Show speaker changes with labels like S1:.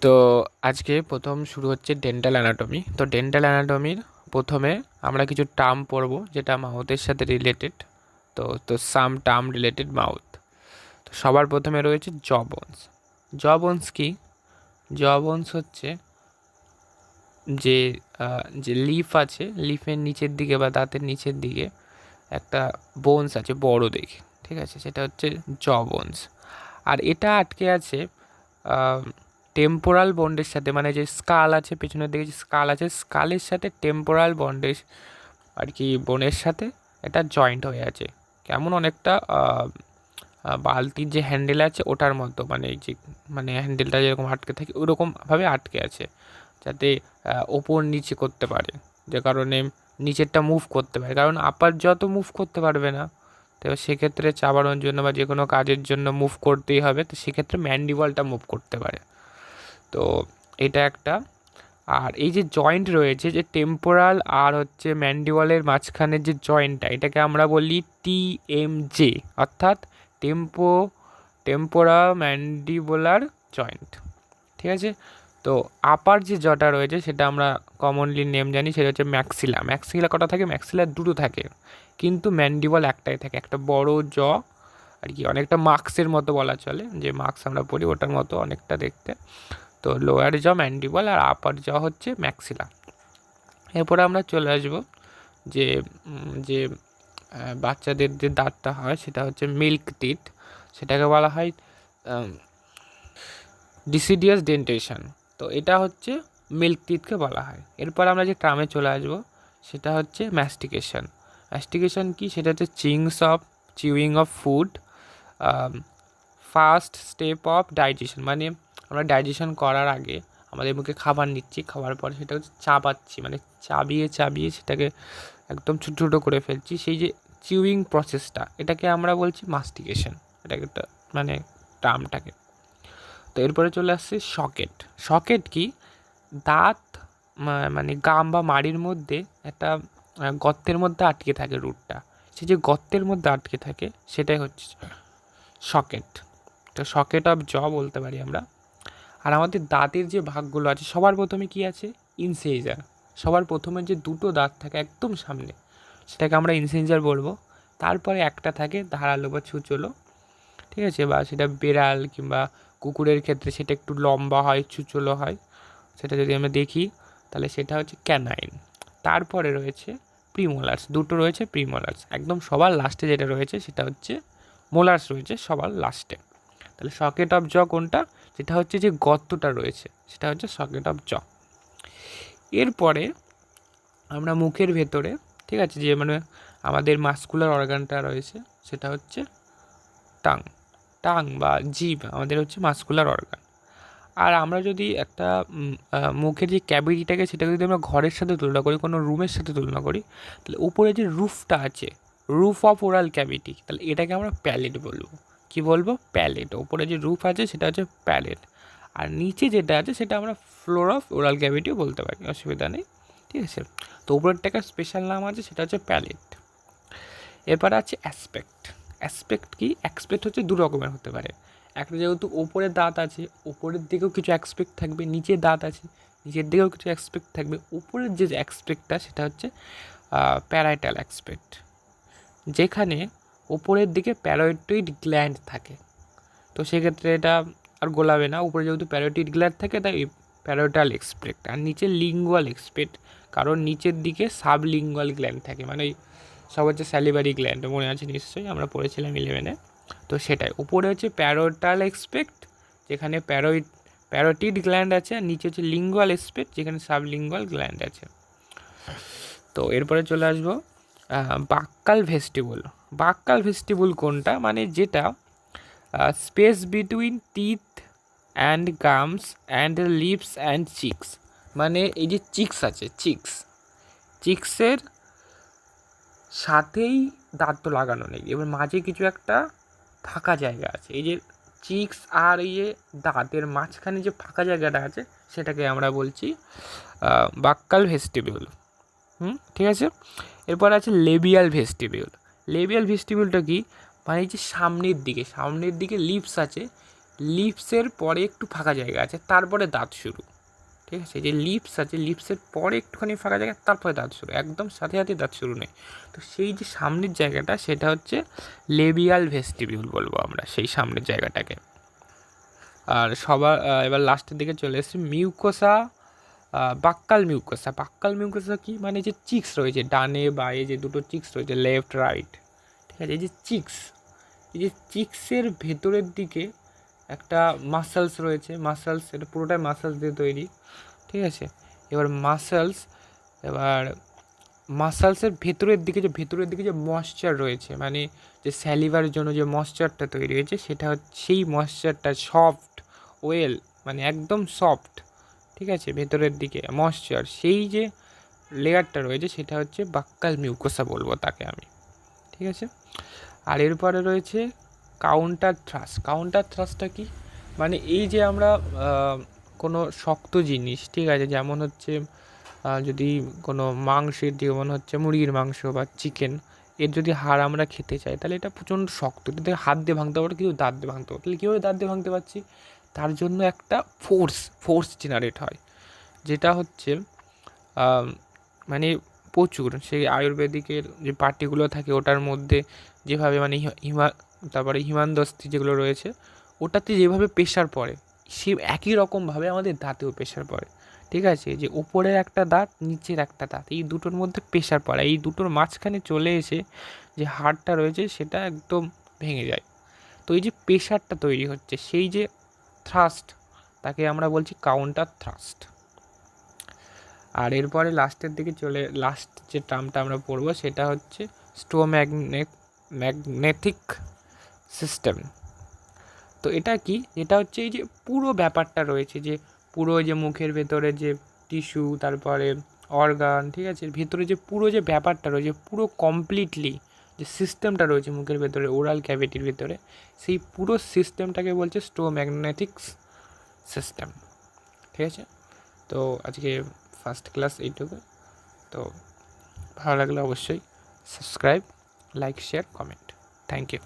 S1: তো আজকে প্রথম শুরু হচ্ছে ডেন্টাল অ্যানাটমি। তো ডেন্টাল অ্যানাটমির প্রথমে আমরা কিছু টার্ম পড়ব যেটা মাউথের সাথে রিলেটেড। তো তো সাম টার্ম রিলেটেড মাউথ। তো সবার প্রথমে রয়েছে জ বোনস। জ বোনস কি? জ বোনস হচ্ছে যে যে লিফ আছে, লিফের নিচের দিকে বা দাঁতের নিচের দিকে একটা বোনস আছে বড় দেখে, ঠিক আছে, সেটা হচ্ছে জ বোনস। আর এটা আটকে আছে টেম্পোরাল বন্ডের সাথে, মানে যে স্কাল আছে পেছনের দিকে, যে স্কাল আছে স্কালের সাথে টেম্পোরাল বন্ডের আর কি বোনের সাথে এটা জয়েন্ট হয়ে আছে। কেমন অনেকটা বালতির যে হ্যান্ডেল আছে ওটার মতো, মানে এই যে মানে হ্যান্ডেলটা যেরকম আটকে থাকে ওরকমভাবে আটকে আছে, যাতে ওপর নিচে করতে পারে, যে কারণে নিচেরটা মুভ করতে পারে। কারণ আপার যত মুভ করতে পারবে না, তো সেক্ষেত্রে চাবানোর জন্য বা যে কোনো কাজের জন্য মুভ করতেই হবে, তো সেক্ষেত্রে ম্যান্ডিবলটা মুভ করতে পারে। তো এটা একটা। আর এই যে জয়েন্ট রয়েছে, যে টেম্পোরাল আর হচ্ছে ম্যান্ডিবলের মাঝখানের যে জয়েন্টটা, এটাকে আমরা বলি TMJ, অর্থাৎ টেম্পোরা ম্যান্ডিবুলার জয়েন্ট, ঠিক আছে। তো আপার যে জটা রয়েছে সেটা আমরা কমনলি নেম জানি, সেটা হচ্ছে ম্যাক্সিলা। ম্যাক্সিলা কটা থাকে? ম্যাক্সিলা দুটো থাকে, কিন্তু ম্যান্ডিবল একটাই থাকে, একটা বড় জ আর কি, অনেকটা মার্কসের মতো বলা চলে, যে মার্কস আমরা পড়ি ওটার মতো অনেকটা দেখতে। তো লোয়ার জ ম্যান্ডিবল আর আপার জ হচ্ছে ম্যাক্সিলা। এরপরে আমরা চলে আসব যে যে বাচ্চাদের যে দাঁতটা হয় সেটা হচ্ছে মিল্ক টিথ, সেটাকে বলা হয় ডিসিডিয়াস ডেন্টেশন। তো এটা হচ্ছে মিল্ক টিথকে বলা হয়। এরপর আমরা যে টার্মে চলে আসব সেটা হচ্ছে ম্যাস্টিকেশন। ম্যাস্টিকেশন কি? সেটা হচ্ছে chewing of food, first step of digestion, মানে আমরা ডাইজেশন করার আগে আমাদের মুখে খাবার নিচ্ছি, খাওয়ার পরে সেটা হচ্ছে চাবাচ্ছি, মানে চাবিয়ে চাবিয়ে সেটাকে একদম ছোটো ছোটো করে ফেলছি, সেই যে চিউইং প্রসেসটা, এটাকে আমরা বলছি মাস্টিকেশন, এটাকে একটা মানে টার্মটাকে। তো এরপরে চলে আসছে সকেট। সকেট কি? দাঁত মানে গাম বা মাড়ির মধ্যে একটা গর্তের মধ্যে আটকে থাকে রুটটা, সেই যে গর্তের মধ্যে আটকে থাকে সেটাই হচ্ছে সকেট। তো সকেট অফ জ বলতে পারি আমরা। আর আমাদের দাঁতের যে ভাগগুলো আছে, সবার প্রথমে কি আছে? ইনসেজার। সবার প্রথমে যে দুটো দাঁত থাকে একদম সামনে, সেটাকে আমরা ইনসেজার বলবো। তারপরে একটা থাকে ধারালো বা ছুচলো, ঠিক আছে, বা সেটা বেড়াল কিংবা কুকুরের ক্ষেত্রে সেটা একটু লম্বা হয়, ছুচলো হয়, সেটা যদি আমরা দেখি তাহলে সেটা হচ্ছে ক্যানাইন। তারপরে রয়েছে প্রিমোলার্স, দুটো রয়েছে প্রিমোলার্স। একদম সবার লাস্টে যেটা রয়েছে সেটা হচ্ছে মোলার্স রয়েছে সবার লাস্টে। তাহলে সকেট অফ জ কোনটা? যেটা হচ্ছে যে গর্তটা রয়েছে সেটা হচ্ছে সকেট অফ জ। এরপরে আমরা মুখের ভেতরে, ঠিক আছে, যে মানে আমাদের মাস্কুলার অর্গানটা রয়েছে সেটা হচ্ছে টাং। টাং বা জিভ আমাদের হচ্ছে মাস্কুলার অর্গান। আর আমরা যদি একটা মুখের যে ক্যাভিটিটাকে, সেটাকে যদি আমরা ঘরের সাথে তুলনা করি, কোনো রুমের সাথে তুলনা করি, তাহলে উপরে যে রুফটা আছে, রুফ অফ ওরাল ক্যাভিটি, তাহলে এটাকে আমরা প্যালেট বলবো। কি বলবো? প্যালেট। উপরে যে রুফ আছে সেটা হচ্ছে প্যালেট, আর নিচে যেটা আছে সেটা আমরা ফ্লোর অফ ওরাল ক্যাভিটিও বলতে পারি, অসুবিধা নেই, ঠিক আছে। তো উপরেরটাকে স্পেশাল নাম আছে, সেটা হচ্ছে প্যালেট। এরপরে আছে অ্যাসপেক্ট। অ্যাসপেক্ট কি? অ্যাসপেক্ট হচ্ছে দু রকমের হতে পারে। একটা, যেহেতু ওপরের দাঁত আছে ওপরের দিকেও কিছু অ্যাসপেক্ট থাকবে, নিচের দাঁত আছে নিচের দিকেও কিছু অ্যাসপেক্ট থাকবে। উপরের যে অ্যাসপেক্টটা সেটা হচ্ছে প্যারাইটাল অ্যাসপেক্ট, যেখানে ওপরের দিকে প্যারোটিড গ্ল্যান্ড থাকে। তো সেক্ষেত্রে এটা আর গোলাবে না, উপরে যেহেতু প্যারোটিড গ্ল্যান্ড থাকে তাই প্যারোটাল এক্সপেক্ট। আর নিচে লিঙ্গুয়াল এক্সপেক্ট, কারণ নিচের দিকে সাবলিঙ্গুয়াল গ্ল্যান্ড থাকে, মানে ওই সব হচ্ছে স্যালিভারি গ্ল্যান্ড, মনে আছে নিশ্চয়ই, আমরা পড়েছিলাম 11-এ। তো সেটাই, উপরে হচ্ছে প্যারোটাল এক্সপেক্ট যেখানে প্যারোটিড গ্ল্যান্ড আছে, আর নিচে হচ্ছে লিঙ্গুয়াল এক্সপেক্ট যেখানে সাবলিঙ্গুয়াল গ্ল্যান্ড আছে। তো এরপরে চলে আসবো বাক্কাল ভেস্টিবুল। বাক্কাল ভেস্টিবুল কোনটা? মানে যেটা space between teeth and gums and lips and cheeks, মানে এই যে চিক্স আছে, চিক্সের সাথেই দাঁত তো লাগানো নেই, এবার মাঝে কিছু একটা ফাঁকা জায়গা আছে, এই যে চিক্স আর এই যে দাঁতের মাঝখানে যে ফাঁকা জায়গাটা আছে সেটাকে আমরা বলছি বাক্কাল ভেস্টিবিউল। ঠিক আছে। এরপর আছে লেবিয়াল ভেস্টিবিউল। লেবিয়াল ভেস্টিবিউলটা কি? মানে এই যে সামনের দিকে লিপস আছে, লিপসের পরে একটু ফাঁকা জায়গা আছে, তারপরে দাঁত শুরু, ঠিক আছে? যে লিপস আছে, লিপসের পরে একটুখানি ফাঁকা জায়গা, তারপরে দাঁত শুরু, একদম সাথে সাথে দাঁত শুরু নেই। তো সেই যে সামনের জায়গাটা, সেটা হচ্ছে লেবিয়াল ভেস্টিবিউল বলবো আমরা সেই সামনের জায়গাটাকে। আর সবার এবার লাস্টের দিকে চলে এসেছি মিউকোসা, বাক্কাল মিউকোসা। বাক্কাল মিউকোসা কি মানে যে চিক্স রয়েছে ডানে বাঁয়ে, যে দুটো চিক্স রয়েছে লেফট রাইট, ঠিক আছে? এই যে চিক্স, এই যে চিক্সের ভেতরের দিকে একটা মাসেলস রয়েছে, মাসেলস, এটা পুরোটাই মাসেলস দিয়ে তৈরি, ঠিক আছে? এবার মাসেলসের ভেতরের দিকে যে ময়েশ্চার রয়েছে, মানে যে স্যালিভার জন্য যে ময়েশ্চারটা তৈরি হয়েছে, সেটা হচ্ছে সেই ময়েশ্চারটা সফট ওয়েল, মানে একদম সফট, ঠিক আছে? ভেতরের দিকে ময়েশ্চার, সেই যে লেয়ারটা রয়েছে সেটা হচ্ছে বাক্কাল মিউকোসা বলবো তাকে আমি, ঠিক আছে? আর এরপরে রয়েছে কাউন্টার থ্রাস্ট। কাউন্টার থ্রাস্টটা কি মানে এই যে আমরা কোনো শক্ত জিনিস, ঠিক আছে, যেমন হচ্ছে যদি কোনো মাংসের, যেমন হচ্ছে মুরগির মাংস বা চিকেন, এর যদি হাড় আমরা খেতে চাই, তাহলে এটা প্রচণ্ড শক্ত, এটা হাত দিয়ে ভাঙতে পারবো, কিন্তু দাঁত দিয়ে ভাঙতে পারবো। তাহলে কীভাবে দাঁত দিয়ে ভাঙতে পারছি? তার জন্য একটা ফোর্স জেনারেট হয়, যেটা হচ্ছে মানে প্রচুর, সেই আয়ুর্বেদিকের যে পার্টিগুলো থাকে ওটার মধ্যে যেভাবে মানে তারপরে হিমানদস্তি যেগুলো রয়েছে, ওটাতে যেভাবে প্রেশার পড়ে, সে একই রকমভাবে আমাদের দাঁতেও প্রেশার পড়ে, ঠিক আছে? যে উপরের একটা দাঁত, নিচের একটা দাঁত, এই দুটোর মধ্যে প্রেশার পড়ে, এই দুটোর মাঝখানে চলে এসে যে হাড়টা রয়েছে সেটা একদম ভেঙে যায়। তো এই যে প্রেশারটা তৈরি হচ্ছে, সেই যে থ্রাস্ট, তাকে আমরা বলছি কাউন্টার থ্রাস্ট। আর এরপরে লাস্টের দিকে লাস্ট যে টার্মটা আমরা পড়বো সেটা হচ্ছে ম্যাগনেটিক সিস্টেম। তো এটা কি? এটা হচ্ছে এই যে পুরো ব্যাপারটা রয়েছে, যে পুরো যে মুখের ভেতরে যে টিস্যু, তারপরে অর্গান, ঠিক আছে, ভেতরে যে পুরো যে ব্যাপারটা রয়েছে, পুরো কমপ্লিটলি যে সিস্টেমটা রয়েছে মুখের ভেতরে, ওরাল ক্যাভিটির ভেতরে, সেই পুরো সিস্টেমটাকে বলছে ম্যাগনেটিক সিস্টেম, ঠিক আছে? তো আজকে ফার্স্ট ক্লাস এইটুকু। তো ভালো লাগলে অবশ্যই subscribe, like, share, comment. Thank you.